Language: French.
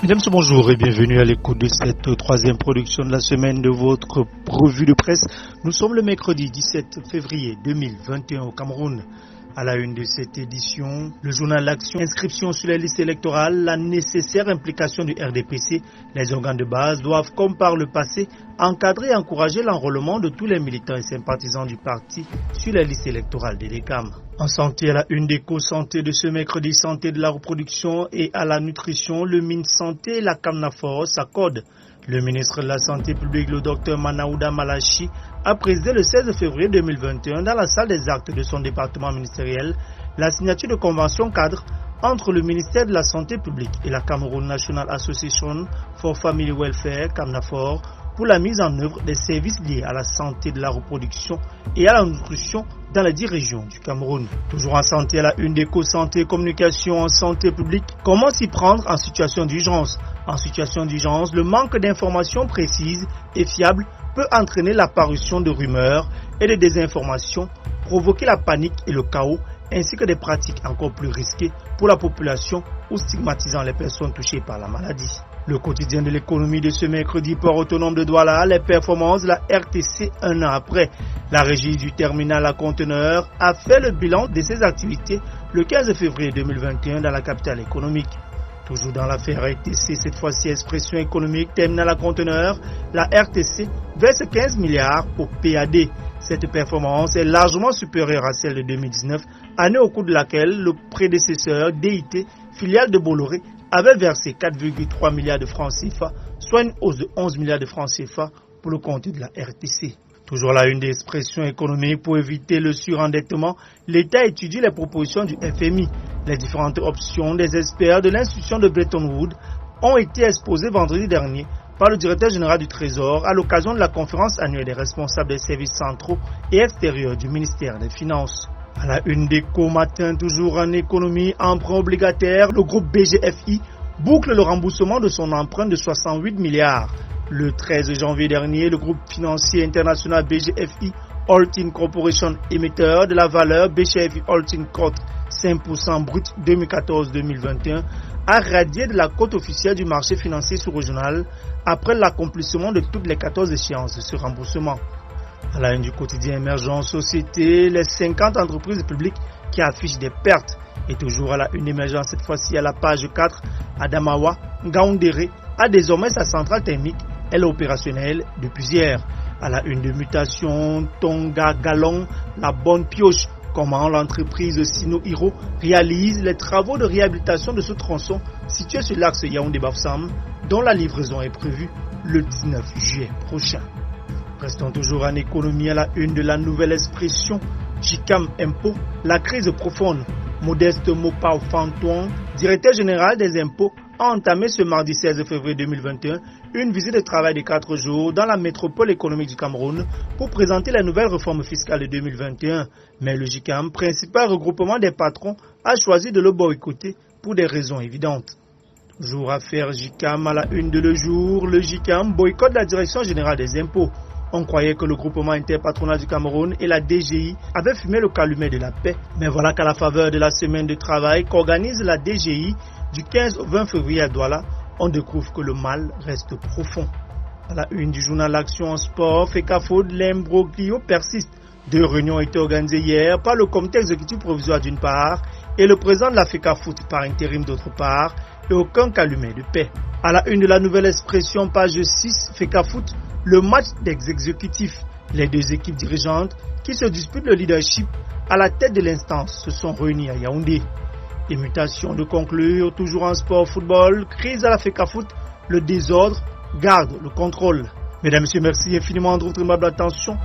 Mesdames, bonjour et bienvenue à l'écoute de cette troisième production de la semaine de votre revue de presse. Nous sommes le mercredi 17 février 2021 au Cameroun. À la une de cette édition, le journal L'Action, inscription sur les listes électorales, la nécessaire implication du RDPC. Les organes de base doivent, comme par le passé, encadrer et encourager l'enrôlement de tous les militants et sympathisants du parti sur les listes électorales des DECAM. En santé, à la une d'éco-santé de ce mercredi, santé de la reproduction et à la nutrition, le MinSanté et la CAMNAFOR s'accordent. Le ministre de la Santé publique, le Dr Manaouda Malachi, a présidé le 16 février 2021 dans la salle des actes de son département ministériel la signature de convention cadre entre le ministère de la Santé publique et la Cameroun National Association for Family Welfare, CAMNAFOR, pour la mise en œuvre des services liés à la santé de la reproduction et à la nutrition dans les 10 régions du Cameroun. Toujours en santé, à la une d'éco-santé et communication en santé publique, comment s'y prendre en situation d'urgence? En situation d'urgence, le manque d'informations précises et fiables peut entraîner l'apparition de rumeurs et de désinformations, provoquer la panique et le chaos, ainsi que des pratiques encore plus risquées pour la population ou stigmatisant les personnes touchées par la maladie. Le quotidien de l'économie de ce mercredi, port autonome de Douala, les performances de la RTC un an après. La régie du terminal à conteneurs a fait le bilan de ses activités le 15 février 2021 dans la capitale économique. Toujours dans l'affaire RTC, cette fois-ci expression économique, terminal à conteneurs, la RTC verse 15 milliards au PAD. Cette performance est largement supérieure à celle de 2019, année au cours de laquelle le prédécesseur DIT, filiale de Bolloré, avait versé 4,3 milliards de francs CFA, soit une hausse de 11 milliards de francs CFA pour le compte de la RTC. Toujours là, une des expressions économiques pour éviter le surendettement, l'État étudie les propositions du FMI. Les différentes options des experts de l'institution de Bretton Woods ont été exposées vendredi dernier par le directeur général du Trésor à l'occasion de la conférence annuelle des responsables des services centraux et extérieurs du ministère des Finances. À la une d'Éco Matin, toujours en économie, emprunt obligataire, le groupe BGFI boucle le remboursement de son emprunt de 68 milliards. Le 13 janvier dernier, le groupe financier international BGFI Holding Corporation, émetteur de la valeur BGFI Holding Corp 5% brut 2014-2021, a radié de la cote officielle du marché financier sous-régional après l'accomplissement de toutes les 14 échéances de ce remboursement. À la une du quotidien émergent société, les 50 entreprises publiques qui affichent des pertes. Et toujours à la une émergente, cette fois-ci à la page 4, Adamawa Ngaoundéré a désormais sa centrale thermique. Elle est opérationnelle depuis hier. À la une de mutation, Tonga Galon, la bonne pioche. Comment l'entreprise Sino Hiro réalise les travaux de réhabilitation de ce tronçon situé sur l'axe Yaoundé-Bafoussam, dont la livraison est prévue le 19 juillet prochain. Restons toujours en économie à la une de la nouvelle expression JICAM Impôts, la crise profonde. Modeste Mopao Fantouan, directeur général des impôts, a entamé ce mardi 16 février 2021 une visite de travail de 4 jours dans la métropole économique du Cameroun pour présenter la nouvelle réforme fiscale de 2021. Mais le JICAM, principal regroupement des patrons, a choisi de le boycotter pour des raisons évidentes. Toujours affaire JICAM à la une de Le Jour, le JICAM boycotte la direction générale des impôts. On croyait que le groupement interpatronal du Cameroun et la DGI avaient fumé le calumet de la paix. Mais voilà qu'à la faveur de la semaine de travail qu'organise la DGI du 15 au 20 février à Douala, on découvre que le mal reste profond. À la une du journal L'Action en sport, FECAFOOT, l'imbroglio persiste. 2 réunions ont été organisées hier par le comité exécutif provisoire d'une part et le président de la FECAFOOT par intérim d'autre part et aucun calumet de paix. À la une de la nouvelle expression, page 6, FECAFOOT, le match des exécutifs. Les 2 équipes dirigeantes qui se disputent le leadership à la tête de l'instance se sont réunies à Yaoundé. Et mutation de conclure, toujours en sport football, crise à la FECAFOOT, le désordre garde le contrôle. Mesdames et messieurs, merci infiniment de votre aimable attention.